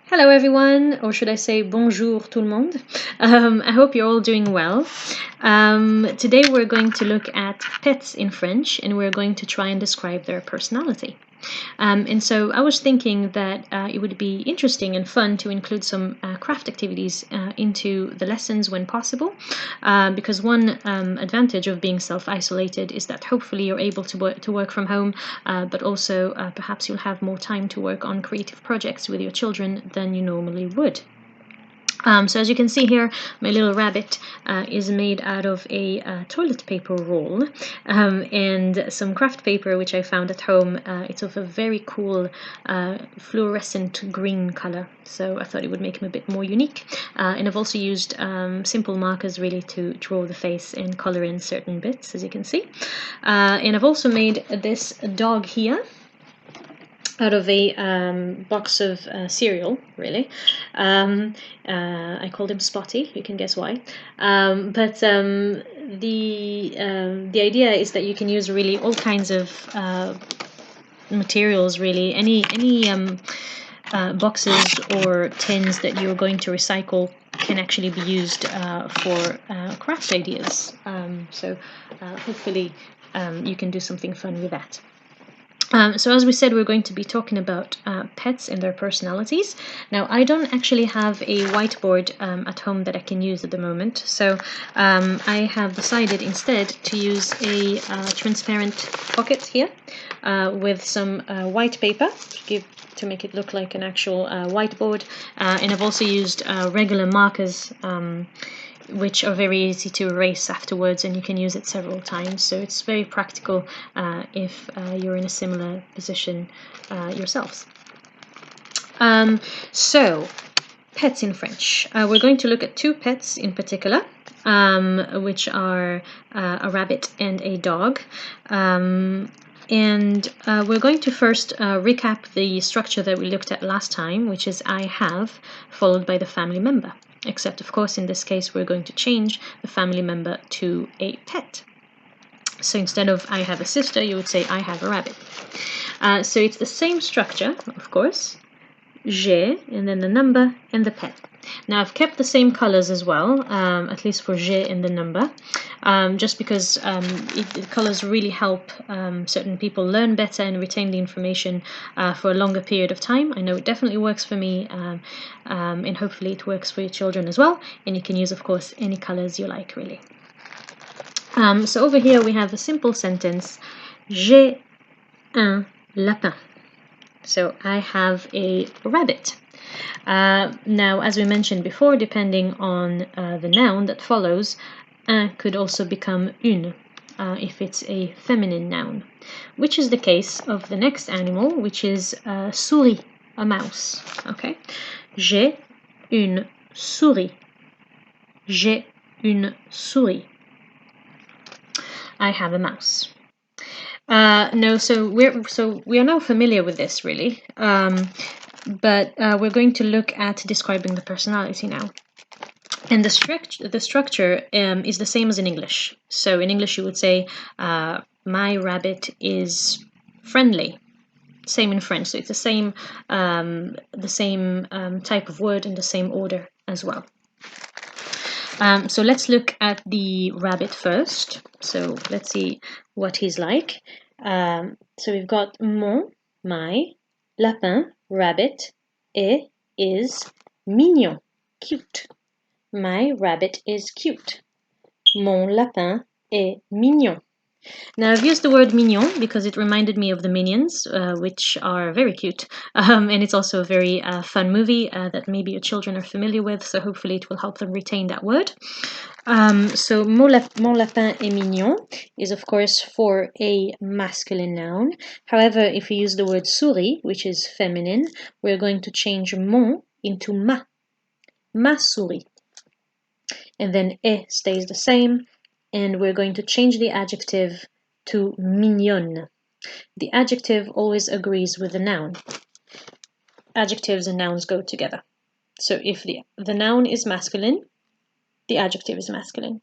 Hello everyone, or should I say bonjour tout le monde. I hope you're all doing well. Today we're going to look at pets in French and we're going to try and describe their personality. And so I was thinking that it would be interesting and fun to include some craft activities into the lessons when possible, because one advantage of being self-isolated is that hopefully you're able to work from home, but also perhaps you'll have more time to work on creative projects with your children than you normally would. So as you can see here, my little rabbit is made out of a toilet paper roll and some craft paper which I found at home. It's of a very cool fluorescent green color, so I thought it would make him a bit more unique. And I've also used simple markers really to draw the face and color in certain bits, as you can see. And I've also made this dog here out of a box of cereal, really. I called him Spotty. You can guess why. But the idea is that you can use really all kinds of materials. Really, any boxes or tins that you're going to recycle can actually be used for craft ideas. So hopefully you can do something fun with that. So as we said, we're going to be talking about pets and their personalities. Now, I don't actually have a whiteboard at home that I can use at the moment, so I have decided instead to use a transparent pocket here with some white paper to make it look like an actual whiteboard, and I've also used regular markers which are very easy to erase afterwards, and you can use it several times, so it's very practical if you're in a similar position yourselves. So, pets in French. We're going to look at two pets in particular, which are a rabbit and a dog. And we're going to first recap the structure that we looked at last time, which is I have, followed by the family member. Except, of course, in this case, we're going to change the family member to a pet. So instead of I have a sister, you would say I have a rabbit. So it's the same structure, of course. J'ai, and then the number and the pet. Now I've kept the same colors as well, at least for j'ai and the number, just because the colors really help certain people learn better and retain the information for a longer period of time. I know it definitely works for me, and hopefully it works for your children as well. And you can use, of course, any colors you like, really. So over here we have a simple sentence, j'ai un lapin. So I have a rabbit. Now, as we mentioned before, depending on the noun that follows, un could also become une if it's a feminine noun, which is the case of the next animal, which is souris, a mouse. Okay, j'ai une souris. J'ai une souris. I have a mouse. No, so we are now familiar with this, really, but we're going to look at describing the personality now. And the structure is the same as in English. So in English you would say, my rabbit is friendly. Same in French, so it's the same type of word in the same order as well. So let's look at the rabbit first. So let's see what he's like. So we've got my, lapin, rabbit, et is mignon, cute. My rabbit is cute. Mon lapin est mignon. Now, I've used the word mignon because it reminded me of the Minions, which are very cute. And it's also a very fun movie that maybe your children are familiar with, so hopefully it will help them retain that word. So, mon lapin est mignon is, of course, for a masculine noun. However, if we use the word souris, which is feminine, we're going to change mon into ma. Ma souris. And then et stays the same, and we're going to change the adjective to mignonne. The adjective always agrees with the noun. Adjectives and nouns go together. So if the noun is masculine, the adjective is masculine.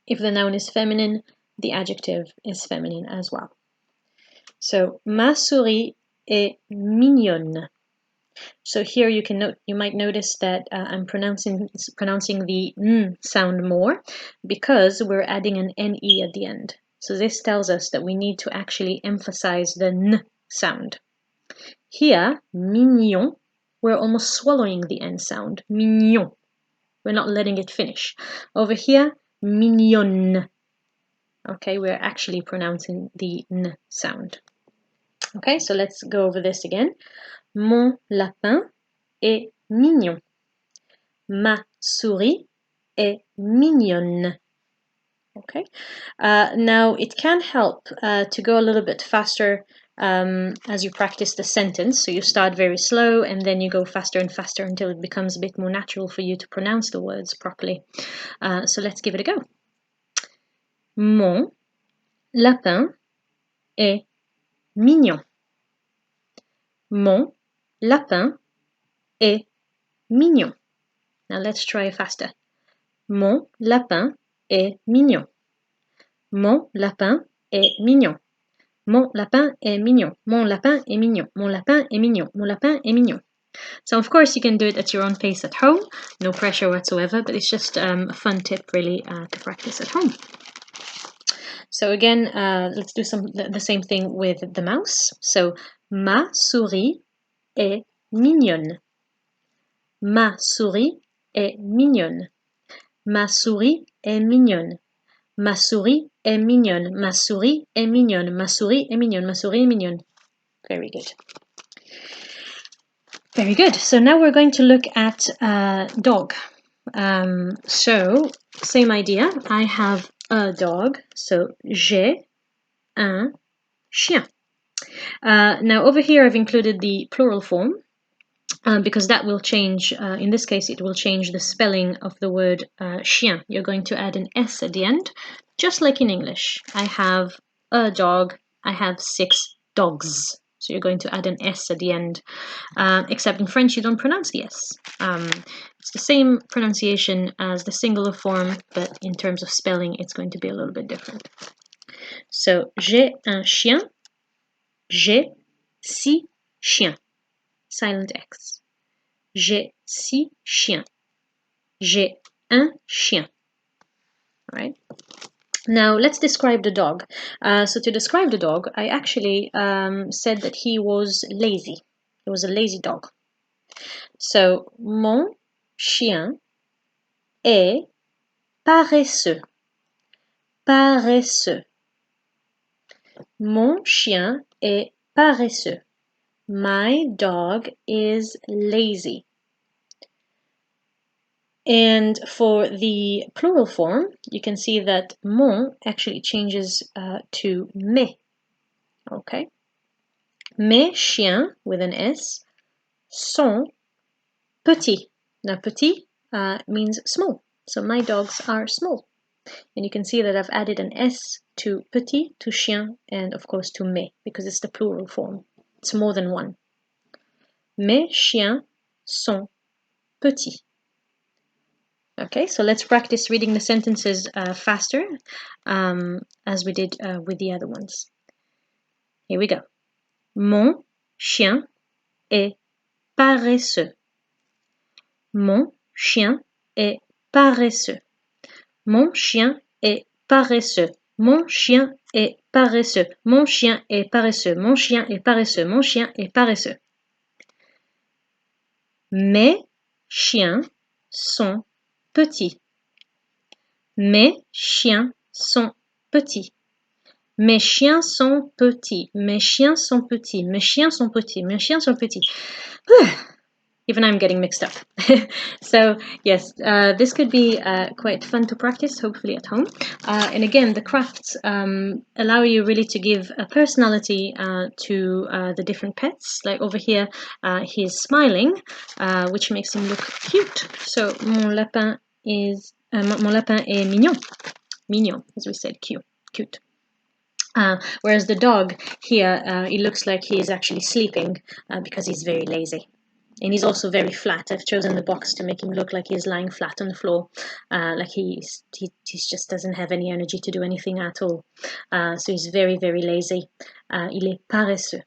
If the noun is feminine, the adjective is feminine as well. So, ma souris est mignonne. So here you might notice that I'm pronouncing the n sound more because we're adding an ne at the end. So this tells us that we need to actually emphasize the n sound. Here, mignon, we're almost swallowing the n sound. Mignon. We're not letting it finish. Over here, mignonne. Okay, we're actually pronouncing the n sound. Okay, so let's go over this again. Mon lapin est mignon. Ma souris est mignonne. Okay. Now it can help to go a little bit faster as you practice the sentence. So you start very slow and then you go faster and faster until it becomes a bit more natural for you to pronounce the words properly. So let's give it a go. Mon lapin est mignon. Mon lapin est mignon. Now let's try faster. Mon lapin est mignon. Mon lapin est mignon. Mon lapin est mignon. Mon lapin est mignon. Mon lapin est mignon. Mon lapin est mignon. So of course you can do it at your own pace at home. No pressure whatsoever, but it's just a fun tip really to practice at home. So again, let's do the same thing with the mouse. So ma souris est mignonne. Ma souris est mignonne. Ma souris est mignonne. Ma souris est mignonne. Ma souris est mignonne. Ma souris est mignonne. Ma souris est mignonne. Very good. Very good. So now we're going to look at dog. So same idea. I have a dog. So j'ai un chien. Now over here I've included the plural form because that will change. In this case, it will change the spelling of the word chien. You're going to add an S at the end, just like in English. I have a dog. I have 6 dogs. So you're going to add an S at the end. Except in French, you don't pronounce the S. It's the same pronunciation as the singular form, but in terms of spelling, it's going to be a little bit different. So, j'ai un chien. J'ai 6 chiens. Silent X. J'ai 6 chiens. J'ai un chien. All right. Now let's describe the dog. So to describe the dog, I actually said that he was lazy. He was a lazy dog. So mon chien est paresseux. Paresseux. Mon chien est paresseux. My dog is lazy. And for the plural form, you can see that mon actually changes to mes. Okay. Mes chiens, with an S, sont petits. Now, petit means small. So my dogs are small. And you can see that I've added an S to petit, to chien, and of course to mes, because it's the plural form. It's more than one. Mes chiens sont petits. Okay, so let's practice reading the sentences faster as we did with the other ones. Here we go. Mon chien est paresseux. Mon chien est paresseux. Mon chien est paresseux. Mon chien est paresseux. Mon chien est paresseux. Mon chien est paresseux. Mon chien est paresseux. Mes chiens sont petits. Mes chiens sont petits. Mes chiens sont petits. Mes chiens sont petits. Mes chiens sont petits. Mes chiens sont petits. Even I'm getting mixed up. So yes, this could be quite fun to practice, hopefully at home. And again, the crafts allow you really to give a personality to the different pets. Like over here, he is smiling, which makes him look cute. So mon lapin est mignon. Mignon, as we said, cute. Whereas the dog here, it looks like he is actually sleeping because he's very lazy. And he's also very flat. I've chosen the box to make him look like he's lying flat on the floor, like he just doesn't have any energy to do anything at all. So he's very, very lazy. Il est paresseux.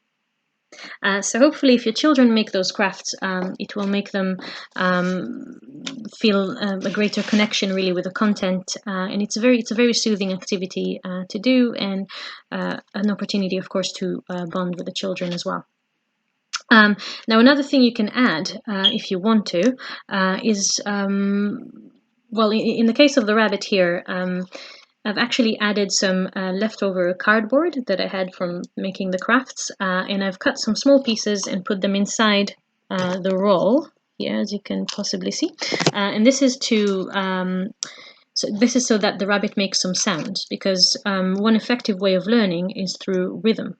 So hopefully if your children make those crafts, it will make them feel a greater connection really with the content, and it's a very soothing activity to do, and an opportunity of course to bond with the children as well. Now another thing you can add if you want to is well, in the case of the rabbit here, I've actually added some leftover cardboard that I had from making the crafts, and I've cut some small pieces and put them inside the roll here, as you can possibly see. And this is to this is so that the rabbit makes some sounds, because one effective way of learning is through rhythm.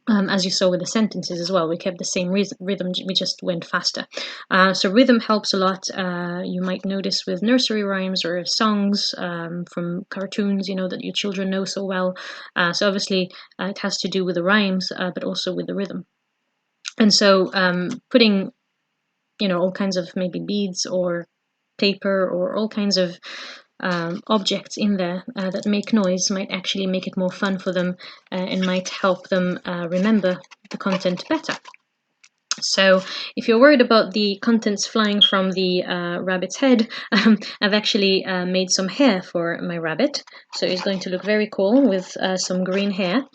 As you saw with the sentences as well, we kept the same rhythm, we just went faster. So rhythm helps a lot. You might notice with nursery rhymes or songs from cartoons, you know, that your children know so well. So obviously it has to do with the rhymes, but also with the rhythm. And so putting, you know, all kinds of maybe beads or paper or all kinds of objects in there that make noise might actually make it more fun for them and might help them remember the content better. So if you're worried about the contents flying from the rabbit's head, I've actually made some hair for my rabbit. So he's going to look very cool with some green hair.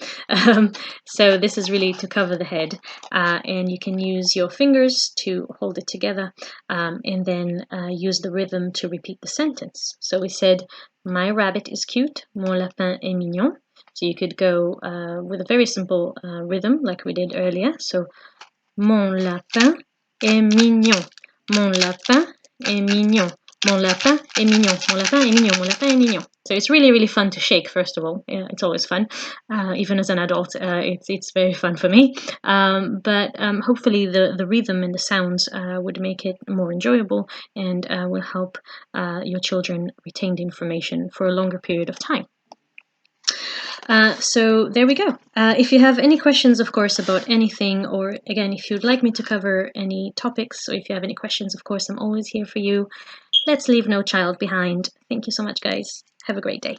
So this is really to cover the head. And you can use your fingers to hold it together and then use the rhythm to repeat the sentence. So we said, my rabbit is cute, mon lapin est mignon. So you could go with a very simple rhythm like we did earlier. So mon lapin est mignon. Mon lapin est mignon. Mon lapin est mignon. Mon lapin est mignon. Mon lapin est mignon. So it's really, really fun to shake, first of all. Yeah, it's always fun. Even as an adult, it's very fun for me. But hopefully the rhythm and the sounds would make it more enjoyable and will help your children retain the information for a longer period of time. So there we go. If you have any questions, of course, about anything, or again, if you'd like me to cover any topics, or if you have any questions, of course, I'm always here for you. Let's leave no child behind. Thank you so much, guys. Have a great day.